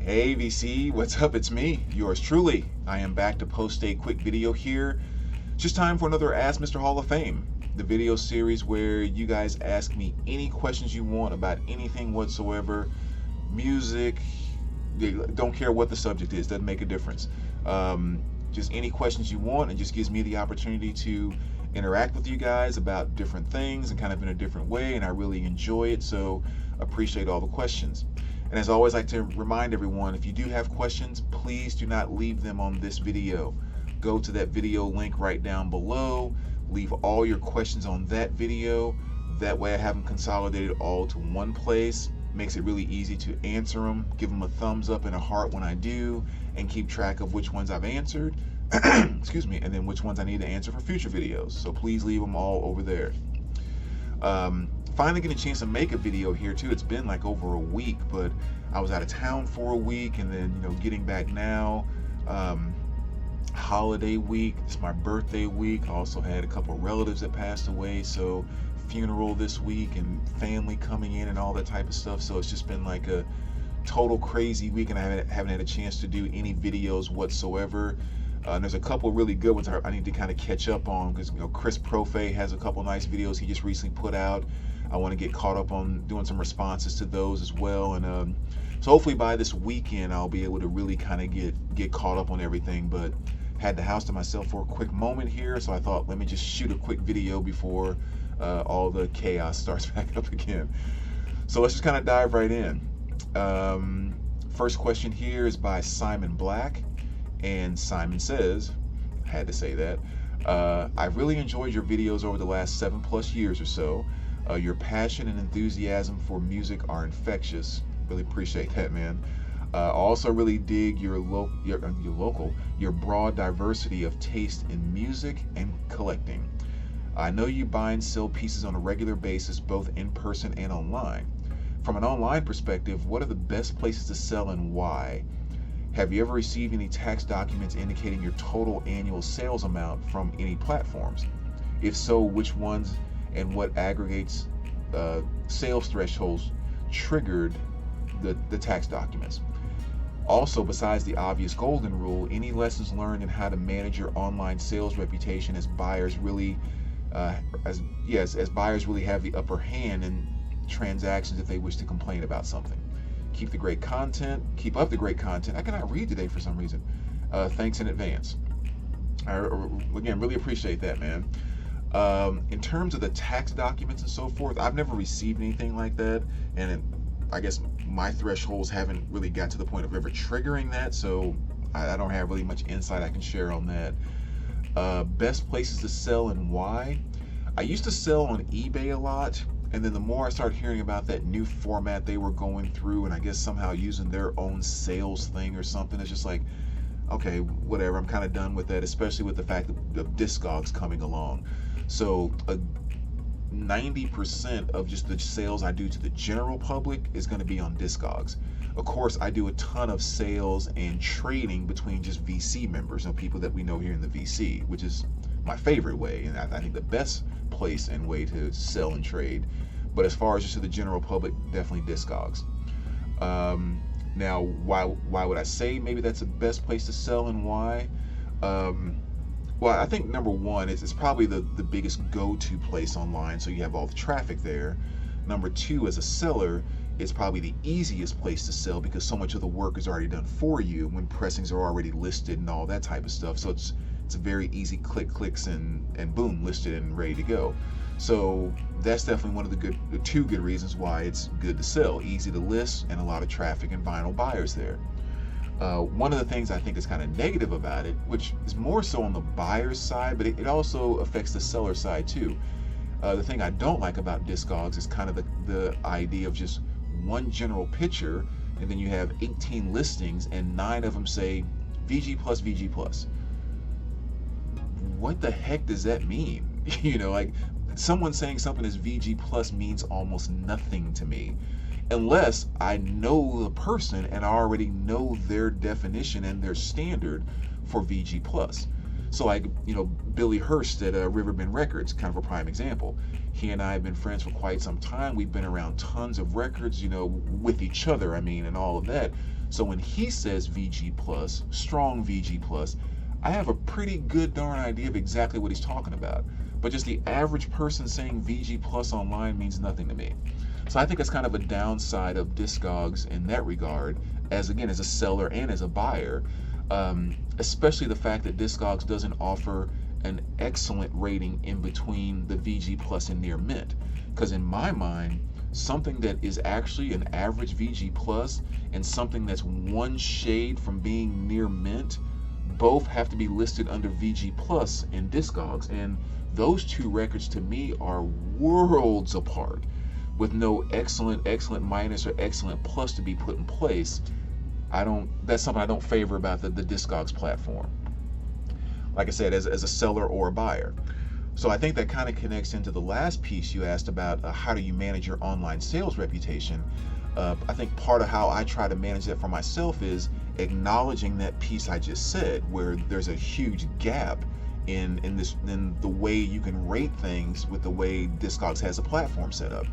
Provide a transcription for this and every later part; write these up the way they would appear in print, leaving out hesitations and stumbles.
Hey VC, what's up? It's me, yours truly. I am back to post a quick video here. Just time for another Ask Mr. Hall of Fame, the video series where you guys ask me any questions you want about anything whatsoever. Music, don't care what the subject is, doesn't make a difference. Just any questions you want, and just gives me the opportunity to interact with you guys about different things and kind of in a different way, and I really enjoy it, so appreciate all the questions. And as always, I like to remind everyone, if you do have questions, please do not leave them on this video. Go to that video link right down below, leave all your questions on that video. That way I have them consolidated all to one place. Makes it really easy to answer them. Give them a thumbs up and a heart when I do, and keep track of which ones I've answered, excuse me, and then which ones I need to answer for future videos. So please leave them all over there. Finally getting a chance to make a video here too. It's been like over a week, but I was out of town for a week, and then getting back now. Holiday week, it's my birthday week. I also had a couple of relatives that passed away, so funeral this week and family coming in and all that type of stuff. So it's just been like a total crazy week, and I haven't had a chance to do any videos whatsoever. And there's a couple really good ones I need to kind of catch up on, because Chris Mrhoffame has a couple nice videos he just recently put out. I want to get caught up on doing some responses to those as well, and so hopefully by this weekend I'll be able to really kind of get caught up on everything. But had the house to myself for a quick moment here, so I thought let me just shoot a quick video before all the chaos starts back up again. So let's just kind of dive right in. First question here is by Simon Black, and Simon says, had to say that, I've really enjoyed your videos over the last 7+ years or so. Your passion and enthusiasm for music are infectious. Really appreciate that, man. Also really dig your broad diversity of taste in music and collecting. I know you buy and sell pieces on a regular basis, both in person and online. From an online perspective, what are the best places to sell and why? Have you ever received any tax documents indicating your total annual sales amount from any platforms? If so, which ones and what aggregates sales thresholds triggered the tax documents? Also, besides the obvious golden rule, any lessons learned in how to manage your online sales reputation as buyers really as buyers really have the upper hand in transactions if they wish to complain about something. Keep up the great content. I cannot read today for some reason. Thanks in advance. Again, really appreciate that, man. In terms of the tax documents and so forth, I've never received anything like that, and I guess my thresholds haven't really got to the point of ever triggering that, so I don't have really much insight I can share on that. Best places to sell and why? I used to sell on eBay a lot, and then the more I started hearing about that new format they were going through, and I guess somehow using their own sales thing or something, it's just like, okay, whatever, I'm kind of done with that, especially with the fact that Discogs coming along. So 90% of just the sales I do to the general public is going to be on Discogs. Of course, I do a ton of sales and trading between just VC members and people that we know here in the VC, which is my favorite way, and I think the best place and way to sell and trade. But as far as just to the general public, definitely Discogs. Now, why would I say maybe that's the best place to sell, and why? Well, I think number one is it's probably the biggest go-to place online, so you have all the traffic there. Number two, as a seller, it's probably the easiest place to sell because so much of the work is already done for you when pressings are already listed and all that type of stuff. So it's a very easy clicks and boom, listed and ready to go. So that's definitely one of the two good reasons why it's good to sell. Easy to list and a lot of traffic and vinyl buyers there. One of the things I think is kind of negative about it, which is more so on the buyer's side, but it also affects the seller side too. The thing I don't like about Discogs is kind of the idea of just one general picture, and then you have 18 listings and 9 of them say VG plus VG plus. What the heck does that mean? Like someone saying something is VG plus means almost nothing to me, unless I know the person and I already know their definition and their standard for VG plus. So like, Billy Hurst at Riverbend Records, kind of a prime example. He and I have been friends for quite some time. We've been around tons of records, with each other, and all of that. So when he says VG plus, strong VG plus, I have a pretty good darn idea of exactly what he's talking about. But just the average person saying VG plus online means nothing to me. So I think that's kind of a downside of Discogs in that regard, as again, as a seller and as a buyer, especially the fact that Discogs doesn't offer an excellent rating in between the VG plus and near mint. Because in my mind, something that is actually an average VG plus and something that's one shade from being near mint, both have to be listed under VG plus in Discogs, and those two records to me are worlds apart, with no excellent minus or excellent plus to be put in place. That's something I don't favor about the Discogs platform, like I said, as a seller or a buyer. So I think that kind of connects into the last piece you asked about, how do you manage your online sales reputation. I think part of how I try to manage that for myself is acknowledging that piece I just said, where there's a huge gap in the way you can rate things with the way Discogs has a platform set up.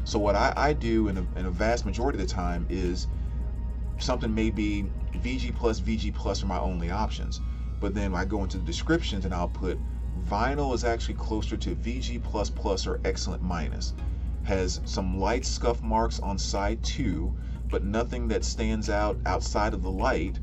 So what I do in a vast majority of the time is something may be VG plus are my only options, but then I go into the descriptions and I'll put vinyl is actually closer to VG++ or excellent minus, has some light scuff marks on side 2, but nothing that stands out outside of the light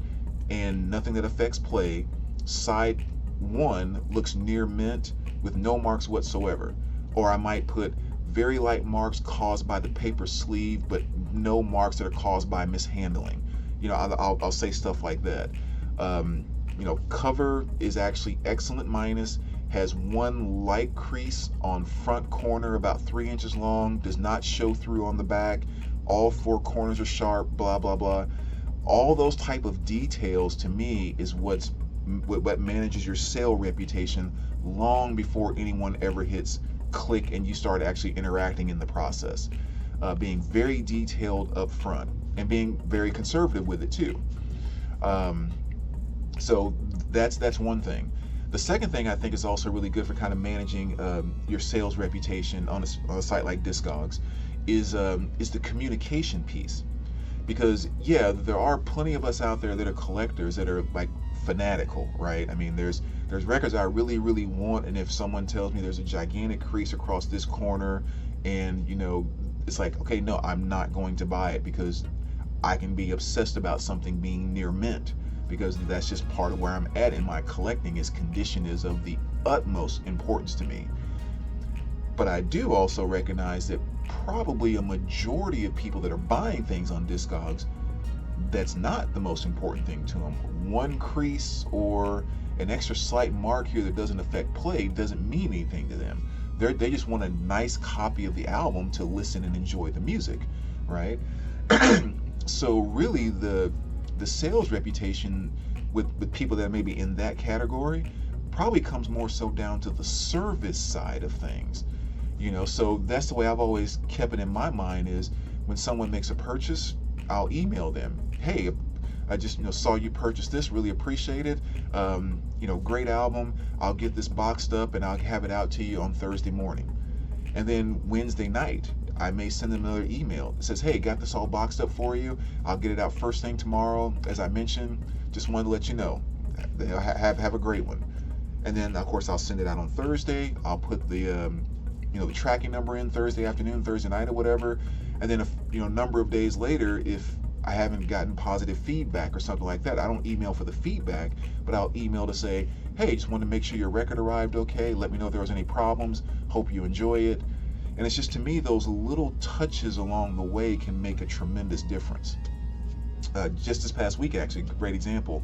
and nothing that affects play. Side 1 looks near mint with no marks whatsoever. Or I might put very light marks caused by the paper sleeve, but no marks that are caused by mishandling. I'll say stuff like that. Cover is actually excellent minus, has one light crease on front corner about 3 inches long, does not show through on the back, all 4 corners are sharp, blah blah blah. All those type of details to me is what manages your sale reputation long before anyone ever hits click and you start actually interacting in the process. Being very detailed up front and being very conservative with it too. So that's one thing. The second thing I think is also really good for kind of managing your sales reputation on a site like Discogs is the communication piece. Because yeah, there are plenty of us out there that are collectors that are like fanatical, right? I mean, there's records I really want, and if someone tells me there's a gigantic crease across this corner, and it's like, okay, no, I'm not going to buy it, because I can be obsessed about something being near mint, because that's just part of where I'm at in my collecting. Is condition is of the utmost importance to me. But I do also recognize that probably a majority of people that are buying things on Discogs, that's not the most important thing to them. One crease or an extra slight mark here that doesn't affect play doesn't mean anything to them. They just want a nice copy of the album to listen and enjoy the music, right? So really the sales reputation with people that may be in that category probably comes more so down to the service side of things. So that's the way I've always kept it in my mind, is when someone makes a purchase, I'll email them, hey, I just saw you purchase this, really appreciate it. Great album. I'll get this boxed up and I'll have it out to you on Thursday morning. And then Wednesday night, I may send them another email that says, hey, got this all boxed up for you. I'll get it out first thing tomorrow. As I mentioned, just wanted to let you know. Have a great one. And then of course I'll send it out on Thursday. I'll put the the tracking number in Thursday afternoon, Thursday night, or whatever. And then a number of days later, if I haven't gotten positive feedback or something like that, I don't email for the feedback, but I'll email to say, hey, just wanted to make sure your record arrived okay. Let me know if there was any problems. Hope you enjoy it. And it's just, to me, those little touches along the way can make a tremendous difference. Just this past week, actually, great example.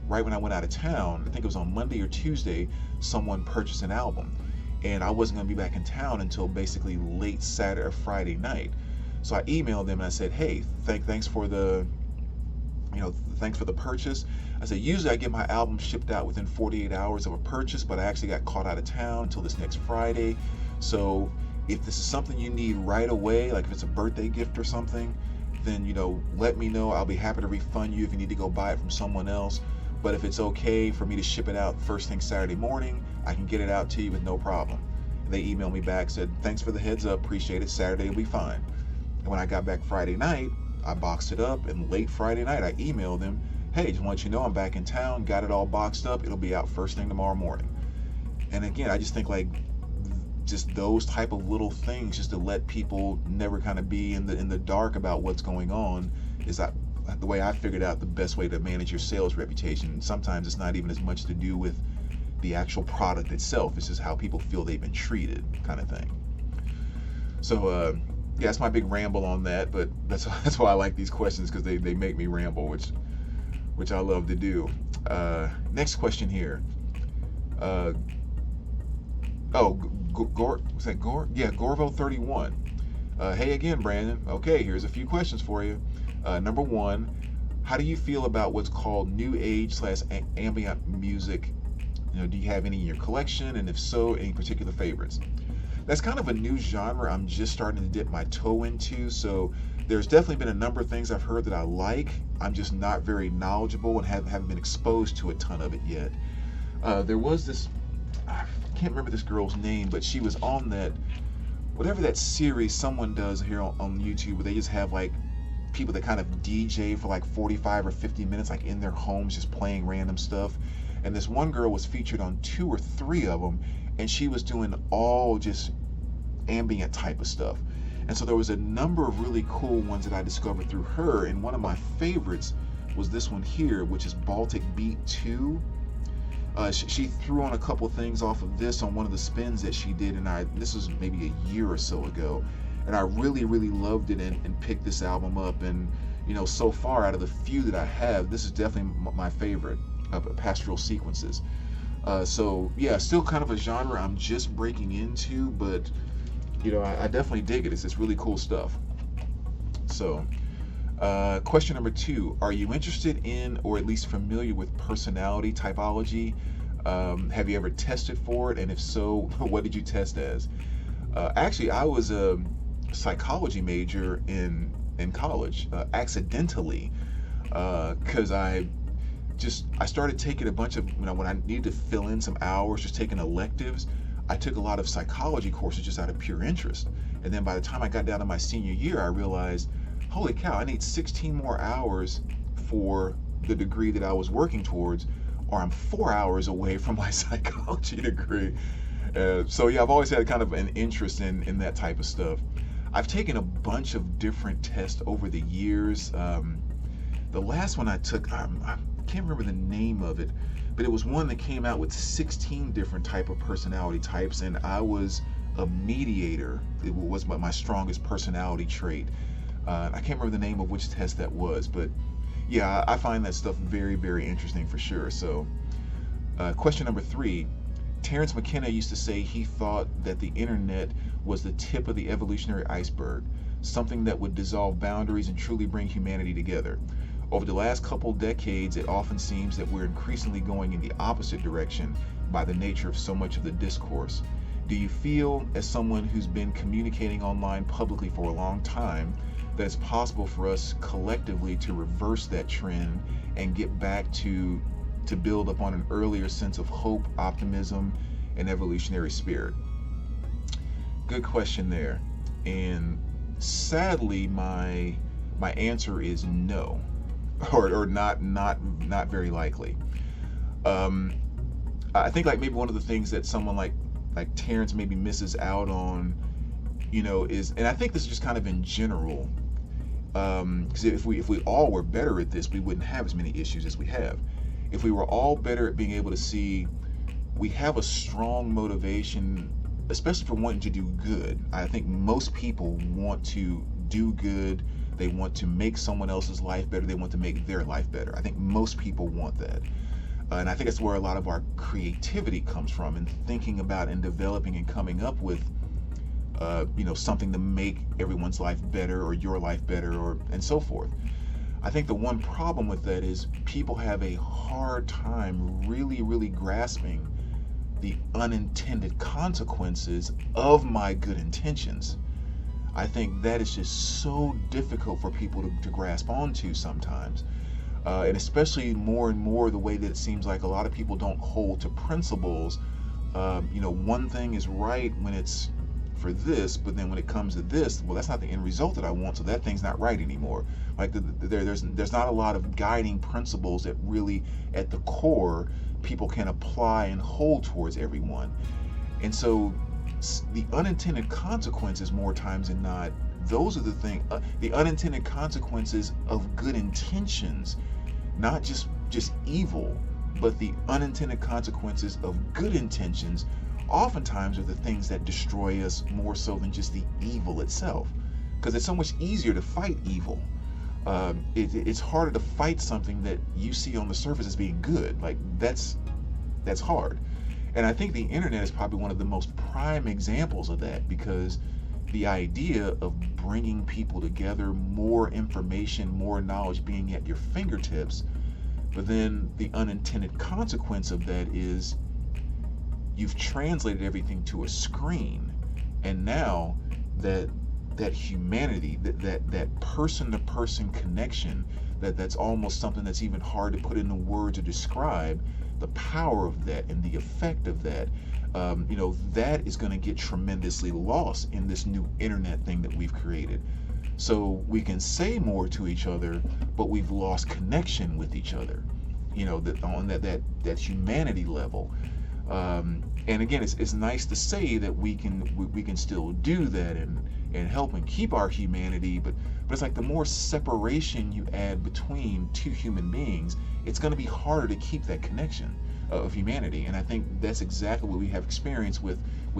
Right when I went out of town, I think it was on Monday or Tuesday, someone purchased an album. And I wasn't going to be back in town until basically late Saturday or Friday night. So I emailed them and I said, hey, thanks for the purchase. I said, usually I get my album shipped out within 48 hours of a purchase, but I actually got caught out of town until this next Friday. So if this is something you need right away, like if it's a birthday gift or something, then let me know. I'll be happy to refund you if you need to go buy it from someone else. But if it's okay for me to ship it out first thing Saturday morning, I can get it out to you with no problem. And they emailed me back, said, thanks for the heads up, appreciate it, Saturday will be fine. And when I got back Friday night, I boxed it up, and late Friday night I emailed them, hey, just want you to know I'm back in town, got it all boxed up, it'll be out first thing tomorrow morning. And again, I just think like just those type of little things, just to let people never kind of be in the dark about what's going on, is that the way I figured out the best way to manage your sales reputation. Sometimes it's not even as much to do with the actual product itself, it's just how people feel they've been treated, kind of thing. So yeah, that's my big ramble on that, but that's why I like these questions, because they make me ramble, which I love to do. Next question here. Was that Gore? Yeah, Gorvo31. Hey again, Brandon. Okay, here's a few questions for you. Number one, how do you feel about what's called new age / ambient music? Do you have any in your collection, and if so, any particular favorites? That's kind of a new genre I'm just starting to dip my toe into, so there's definitely been a number of things I've heard that I like. I'm just not very knowledgeable and haven't been exposed to a ton of it yet. There was this, I can't remember this girl's name, but she was on that, whatever that series someone does here on YouTube, where they just have like people that kind of DJ for like 45 or 50 minutes, like in their homes, just playing random stuff. And this one girl was featured on 2 or 3 of them, and she was doing all just ambient type of stuff. And so there was a number of really cool ones that I discovered through her, and one of my favorites was this one here, which is Baltic Beat 2. She threw on a couple things off of this on one of the spins that she did, and this was maybe a year or so ago, and I really loved it and picked this album up. And so far out of the few that I have, this is definitely my favorite of Pastoral Sequences. So yeah, still kind of a genre I'm just breaking into, but I definitely dig it. It's really cool stuff. So question number 2, are you interested in, or at least familiar with, personality typology? Have you ever tested for it, and if so, what did you test as? Actually, I was a psychology major in college, accidentally, because I started taking a bunch of, when I needed to fill in some hours, just taking electives, I took a lot of psychology courses just out of pure interest. And then by the time I got down to my senior year, I realized, holy cow, I need 16 more hours for the degree that I was working towards, or I'm 4 hours away from my psychology degree. So yeah, I've always had kind of an interest in that type of stuff. I've taken a bunch of different tests over the years. The last one I took, I can't remember the name of it, but it was one that came out with 16 different type of personality types, and I was a mediator. It was my strongest personality trait. I can't remember the name of which test that was, but yeah, I find that stuff very interesting for sure. So question number 3, Terence McKenna used to say he thought that the internet was the tip of the evolutionary iceberg, something that would dissolve boundaries and truly bring humanity together. Over the last couple decades, it often seems that we're increasingly going in the opposite direction by the nature of so much of the discourse. Do you feel, as someone who's been communicating online publicly for a long time, that it's possible for us collectively to reverse that trend and get back to build upon an earlier sense of hope, optimism, and evolutionary spirit? Good question there. And sadly, my answer is no. Or not very likely. I think like maybe one of the things that someone like Terence maybe misses out on, is, and I think this is just kind of in general, because if we all were better at this, we wouldn't have as many issues as we have. If we were all better at being able to see, we have a strong motivation, especially for wanting to do good. I think most people want to do good. They want to make someone else's life better. They want to make their life better. I think most people want that. And I think that's where a lot of our creativity comes from, and thinking about and developing and coming up with, something to make everyone's life better, or your life better, and so forth. I think the one problem with that is people have a hard time really grasping the unintended consequences of my good intentions. I think that is just so difficult for people to grasp onto sometimes. And especially more and more the way that it seems like a lot of people don't hold to principles. One thing is right when it's for this, but then when it comes to this, well, that's not the end result that I want, so that thing's not right anymore. Like there's not a lot of guiding principles that really, at the core, people can apply and hold towards everyone. And so the unintended consequences, more times than not, those are the thing. The unintended consequences of good intentions, not just evil, but the unintended consequences of good intentions oftentimes are the things that destroy us more so than just the evil itself, because it's so much easier to fight evil. It's harder to fight something that you see on the surface as being good. Like that's hard. And I think the internet is probably one of the most prime examples of that, because the idea of bringing people together, more information, more knowledge being at your fingertips, but then the unintended consequence of that is you've translated everything to a screen, and now that humanity, that person-to-person connection, that's almost something that's even hard to put into words or describe, the power of that and the effect of that, that is going to get tremendously lost in this new internet thing that we've created. So we can say more to each other, but we've lost connection with each other, on that humanity level. And again, it's nice to say that we can still do that and help and keep our humanity, but it's like the more separation you add between two human beings, it's going to be harder to keep that connection of humanity. And I think that's exactly what we have experienced with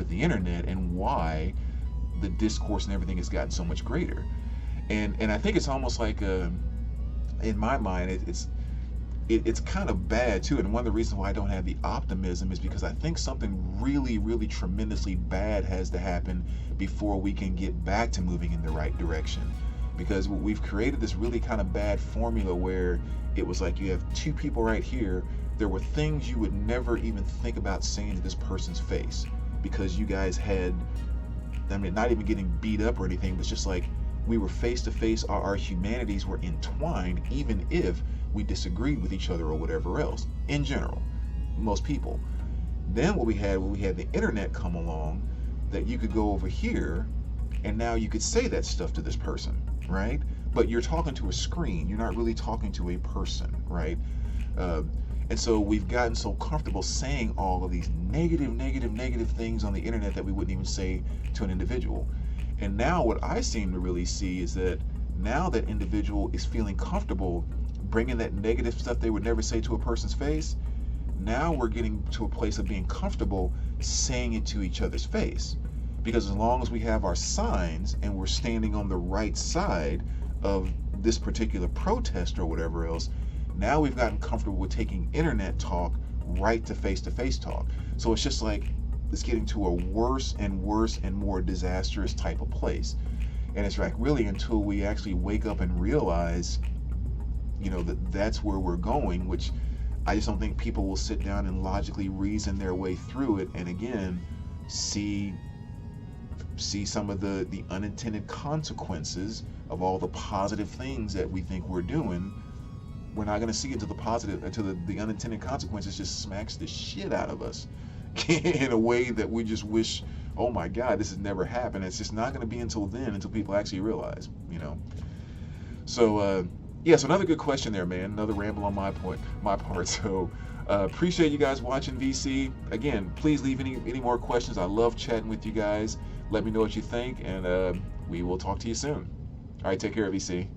the internet, and why the discourse and everything has gotten so much greater. And I think it's almost like, in my mind, it's kind of bad too. And one of the reasons why I don't have the optimism is because I think something really, really tremendously bad has to happen before we can get back to moving in the right direction. Because we've created this really kind of bad formula where it was like you have two people right here. There were things you would never even think about saying to this person's face, because you guys had, not even getting beat up or anything, but it's just like we were face to face. Our humanities were entwined, even if we disagreed with each other or whatever else. In general, most people. Then what we had the internet come along, that you could go over here and now you could say that stuff to this person, right? But you're talking to a screen. You're not really talking to a person, right? And so we've gotten so comfortable saying all of these negative things on the internet that we wouldn't even say to an individual. And now what I seem to really see is that now that individual is feeling comfortable bringing that negative stuff they would never say to a person's face, now we're getting to a place of being comfortable saying it to each other's face. Because as long as we have our signs and we're standing on the right side of this particular protest or whatever else, now we've gotten comfortable with taking internet talk right to face talk. So it's just like it's getting to a worse and more disastrous type of place. And it's like really until we actually wake up and realize, that's where we're going, which I just don't think people will sit down and logically reason their way through it, and again see some of the unintended consequences of all the positive things that we think we're doing. We're not going to see until the unintended consequences just smacks the shit out of us in a way that we just wish, oh my God, this has never happened. It's just not going to be until then, until people actually realize, So so another good question there, man. Another ramble on my part. So appreciate you guys watching, VC. Again, please leave any more questions. I love chatting with you guys. Let me know what you think, and we will talk to you soon. All right, take care, VC.